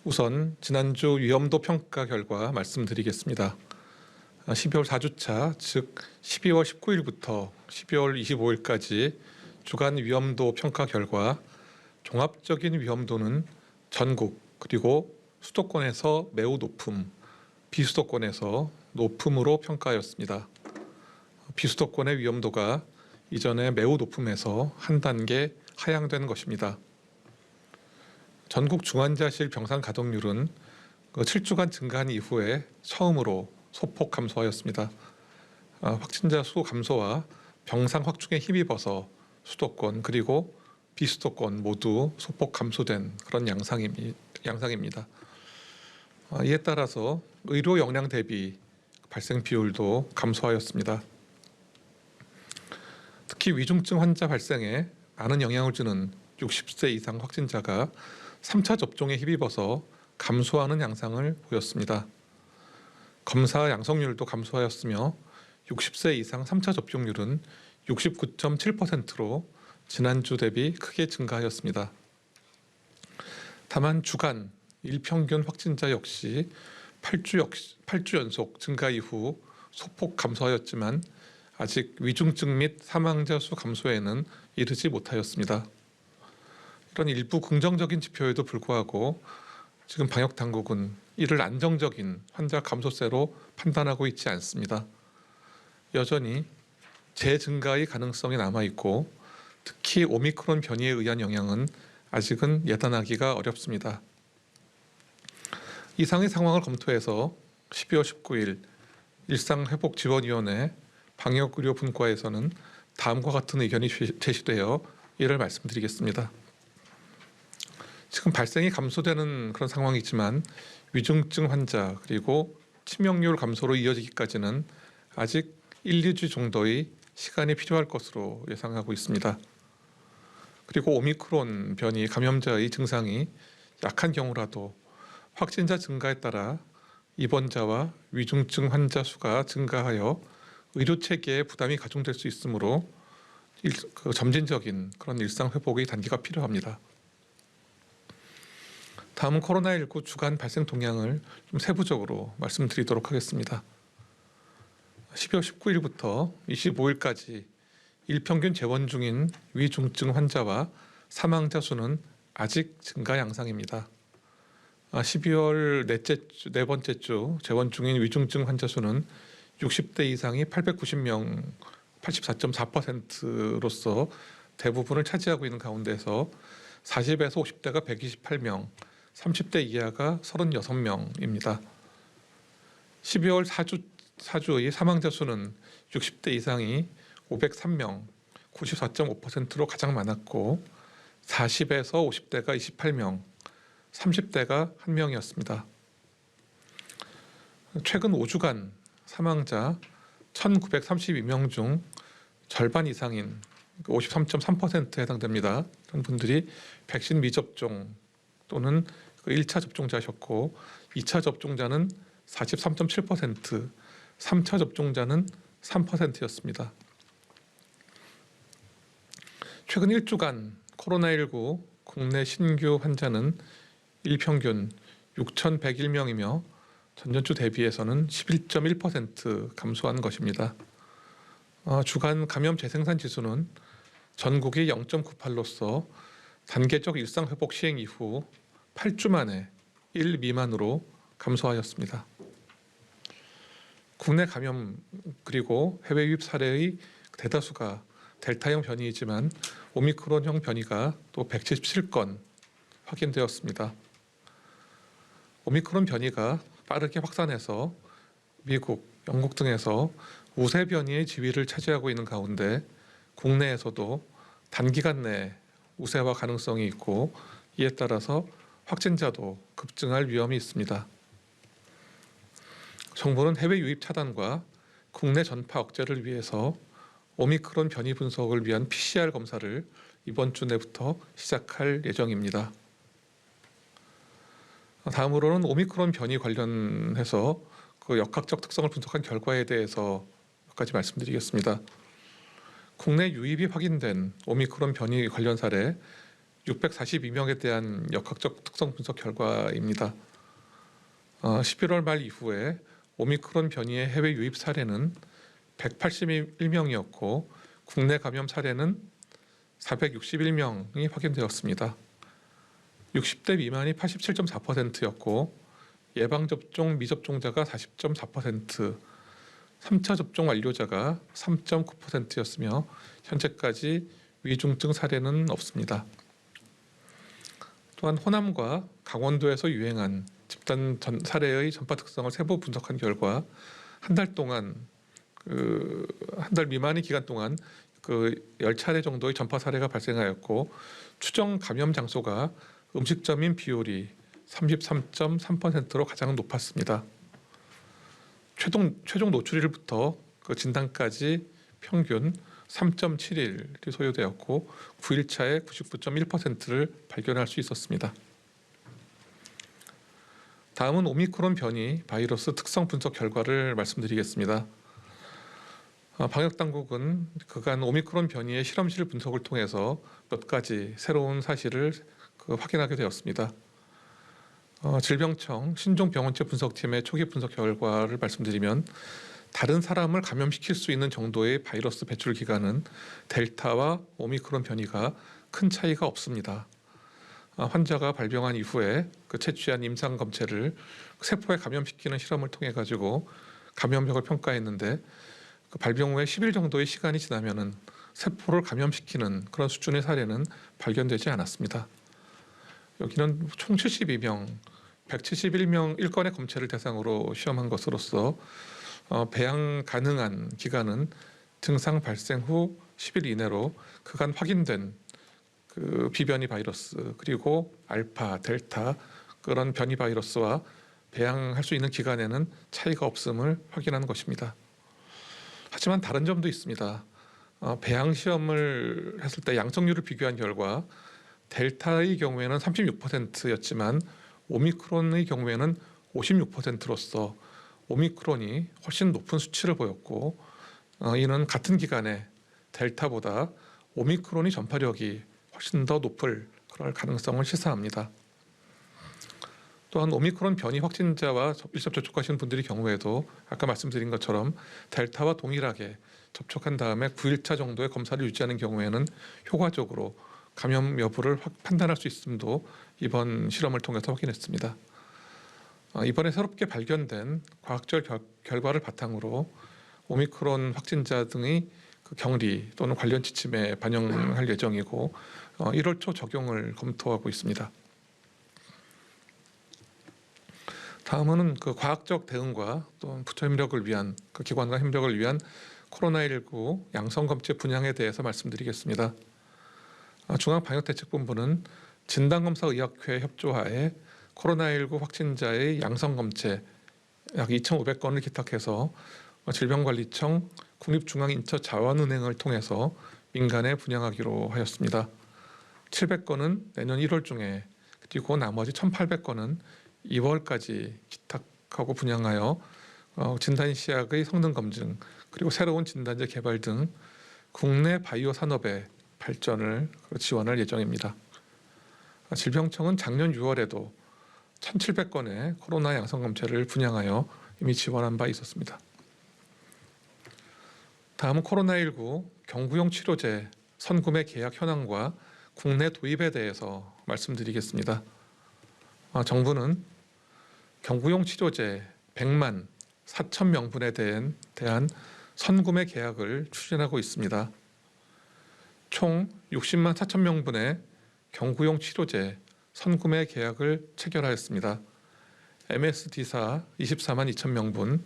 우선 지난주 위험도 평가 결과 말씀드리겠습니다. 12월 4주차, 즉 12월 19일부터 12월 25일까지 주간 위험도 평가 결과 종합적인 위험도는 전국 그리고 수도권에서 매우 높음, 비수도권에서 높음으로 평가하였습니다. 비수도권의 위험도가 이전에 매우 높음에서 한 단계 하향된 것입니다. 전국 중환자실 병상 가동률은 7주간 증가한 이후에 처음으로 소폭 감소하였습니다. 확진자 수 감소와 병상 확충에 힘입어서 수도권 그리고 비수도권 모두 소폭 감소된 그런 양상입니다. 이에 따라서 의료 역량 대비 발생 비율도 감소하였습니다. 특히 위중증 환자 발생에 많은 영향을 주는 60세 이상 확진자가 3차 접종에 힘입어서 감소하는 양상을 보였습니다. 검사 양성률도 감소하였으며 60세 이상 3차 접종률은 69.7%로 지난주 대비 크게 증가하였습니다. 다만 주간 일평균 확진자 역시 8주 연속 증가 이후 소폭 감소하였지만 아직 위중증 및 사망자 수 감소에는 이르지 못하였습니다. 이런 일부 긍정적인 지표에도 불구하고 지금 방역당국은 이를 안정적인 환자 감소세로 판단하고 있지 않습니다. 여전히 재증가의 가능성이 남아있고 특히 오미크론 변이에 의한 영향은 아직은 예단하기가 어렵습니다. 이상의 상황을 검토해서 12월 19일 일상회복지원위원회 방역의료분과에서는 다음과 같은 의견이 제시되어 이를 말씀드리겠습니다. 지금 발생이 감소되는 그런 상황이지만 위중증 환자 그리고 치명률 감소로 이어지기까지는 아직 1, 2주 정도의 시간이 필요할 것으로 예상하고 있습니다. 그리고 오미크론 변이 감염자의 증상이 약한 경우라도 확진자 증가에 따라 입원자와 위중증 환자 수가 증가하여 의료체계에 부담이 가중될 수 있으므로 점진적인 그런 일상 회복의 단계가 필요합니다. 다음은 코로나19 주간 발생 동향을 좀 세부적으로 말씀드리도록 하겠습니다. 12월 19일부터 25일까지 일평균 재원 중인 위중증 환자와 사망자 수는 아직 증가 양상입니다. 12월 네 번째 주 재원 중인 위중증 환자 수는 60대 이상이 890명, 84.4%로서 대부분을 차지하고 있는 가운데서 40에서 50대가 128명, 30대 이하가 36명입니다. 12월 4주의 사망자 수는 60대 이상이 503명, 94.5%로 가장 많았고 40에서 50대가 28명, 30대가 1명이었습니다. 최근 5주간 사망자 1932명 중 절반 이상인 53.3%에 해당됩니다. 이런 분들이 백신 미접종 또는 1차 접종자셨고 2차 접종자는 43.7%, 3차 접종자는 3%였습니다. 최근 1주간 코로나19 국내 신규 환자는 일평균 6,101명이며 전년주 대비해서는 11.1% 감소한 것입니다. 주간 감염 재생산 지수는 전국이 0.98로서 단계적 일상회복 시행 이후 8주 만에 1 미만으로 감소하였습니다. 국내 감염 그리고 해외 유입 사례의 대다수가 델타형 변이이지만 오미크론형 변이가 또 177건 확인되었습니다. 오미크론 변이가 빠르게 확산해서 미국, 영국 등에서 우세 변이의 지위를 차지하고 있는 가운데 국내에서도 단기간 내에 우세화 가능성이 있고 이에 따라서 확진자도 급증할 위험이 있습니다. 정부는 해외 유입 차단과 국내 전파 억제를 위해서 오미크론 변이 분석을 위한 PCR 검사를 이번 주 내부터 시작할 예정입니다. 다음으로는 오미크론 변이 관련해서 그 역학적 특성을 분석한 결과에 대해서 몇 가지 말씀드리겠습니다. 국내 유입이 확인된 오미크론 변이 관련 사례 642명에 대한 역학적 특성 분석 결과입니다. 11월 말 이후에 오미크론 변이의 해외 유입 사례는 181명이었고 국내 감염 사례는 461명이 확인되었습니다. 60대 미만이 87.4%였고 예방접종 미접종자가 40.4%, 3차 접종 완료자가 3.9%였으며 현재까지 위중증 사례는 없습니다. 또한 호남과 강원도에서 유행한 집단 사례의 전파 특성을 세부 분석한 결과 한 달 동안 한 달 미만의 기간 동안 10차례 정도의 전파 사례가 발생하였고 추정 감염 장소가 음식점인 비율이 33.3%로 가장 높았습니다. 최종 노출일부터 진단까지 평균 3.7일이 소요되었고 9일차에 99.1%를 발견할 수 있었습니다. 다음은 오미크론 변이 바이러스 특성 분석 결과를 말씀드리겠습니다. 방역당국은 그간 오미크론 변이의 실험실 분석을 통해서 몇 가지 새로운 사실을 확인하게 되었습니다. 질병청 신종병원체 분석팀의 초기 분석 결과를 말씀드리면 다른 사람을 감염시킬 수 있는 정도의 바이러스 배출 기간은 델타와 오미크론 변이가 큰 차이가 없습니다. 환자가 발병한 이후에 채취한 임상 검체를 세포에 감염시키는 실험을 통해 가지고 감염력을 평가했는데 발병 후에 10일 정도의 시간이 지나면은 세포를 감염시키는 그런 수준의 사례는 발견되지 않았습니다. 여기는 총 72명, 171명 1건의 검체를 대상으로 시험한 것으로서 배양 가능한 기간은 증상 발생 후 10일 이내로 그간 확인된 비변이 바이러스 그리고 알파, 델타 그런 변이 바이러스와 배양할 수 있는 기간에는 차이가 없음을 확인한 것입니다. 하지만 다른 점도 있습니다. 배양 시험을 했을 때 양성률을 비교한 결과 델타의 경우에는 36%였지만 오미크론의 경우에는 56%로서 오미크론이 훨씬 높은 수치를 보였고 이는 같은 기간에 델타보다 오미크론의 전파력이 훨씬 더 높을 그럴 가능성을 시사합니다. 또한 오미크론 변이 확진자와 밀접 접촉하신 분들의 경우에도 아까 말씀드린 것처럼 델타와 동일하게 접촉한 다음에 9일차 정도의 검사를 유지하는 경우에는 효과적으로 감염 여부를 판단할 수 있음도 이번 실험을 통해서 확인했습니다. 이번에 새롭게 발견된 과학적 결과를 바탕으로 오미크론 확진자 등의 격리 또는 관련 지침에 반영할 예정이고 1월 초 적용을 검토하고 있습니다. 다음은 과학적 대응과 또 부처 협력을 위한 기관과 협력을 위한 코로나19 양성검체 분양에 대해서 말씀드리겠습니다. 중앙방역대책본부는 진단검사의학회 협조하에 코로나19 확진자의 양성검체 약 2,500건을 기탁해서 질병관리청 국립중앙인처자원은행을 통해서 민간에 분양하기로 하였습니다. 700건은 내년 1월 중에 그리고 나머지 1,800건은 2월까지 기탁하고 분양하여 진단시약의 성능 검증 그리고 새로운 진단제 개발 등 국내 바이오 산업의 발전을 지원할 예정입니다. 질병청은 작년 6월에도 1,700건의 코로나 양성 검체를 분양하여 이미 지원한 바 있었습니다. 다음은 코로나19 경구용 치료제 선구매 계약 현황과 국내 도입에 대해서 말씀드리겠습니다. 정부는 경구용 치료제 100만 4천 명분에 대한 선구매 계약을 추진하고 있습니다. 총 60만 4천 명분의 경구용 치료제 선구매 계약을 체결하였습니다. MSD사 24만 2천 명분,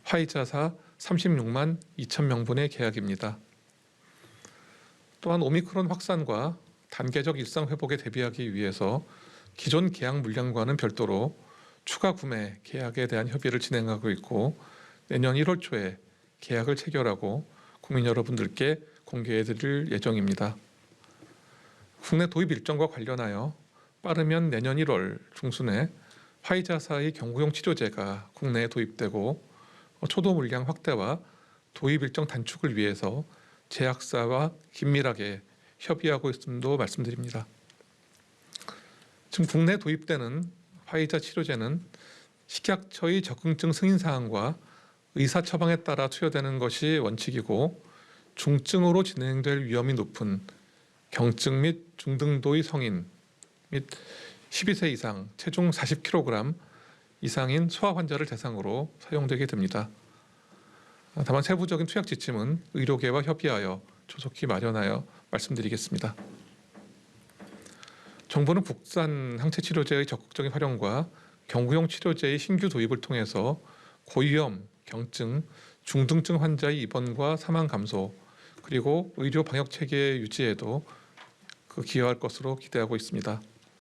화이자사 36만 2천 명분의 계약입니다. 또한 오미크론 확산과 단계적 일상 회복에 대비하기 위해서 기존 계약 물량과는 별도로 추가 구매 계약에 대한 협의를 진행하고 있고 내년 1월 초에 계약을 체결하고 국민 여러분들께 공개해 드릴 예정입니다. 국내 도입 일정과 관련하여 빠르면 내년 1월 중순에 화이자사의 경구용 치료제가 국내에 도입되고 초도 물량 확대와 도입 일정 단축을 위해서 제약사와 긴밀하게 협의하고 있음도 말씀드립니다. 지금 국내에 도입되는 화이자 치료제는 식약처의 적응증 승인 사항과 의사 처방에 따라 투여되는 것이 원칙이고, 중증으로 진행될 위험이 높은 경증 및 중등도의 성인 및 12세 이상 체중 40kg 이상인 소아 환자를 대상으로 사용되게 됩니다. 다만 세부적인 투약 지침은 의료계와 협의하여 조속히 마련하여 말씀드리겠습니다. 정부는 국산 항체 치료제의 적극적인 활용과 경구용 치료제의 신규 도입을 통해서 고위험, 경증, 중등증 환자의 입원과 사망 감소, 그리고 의료 방역 체계 유지에도 기여할 것으로 기대하고 있습니다.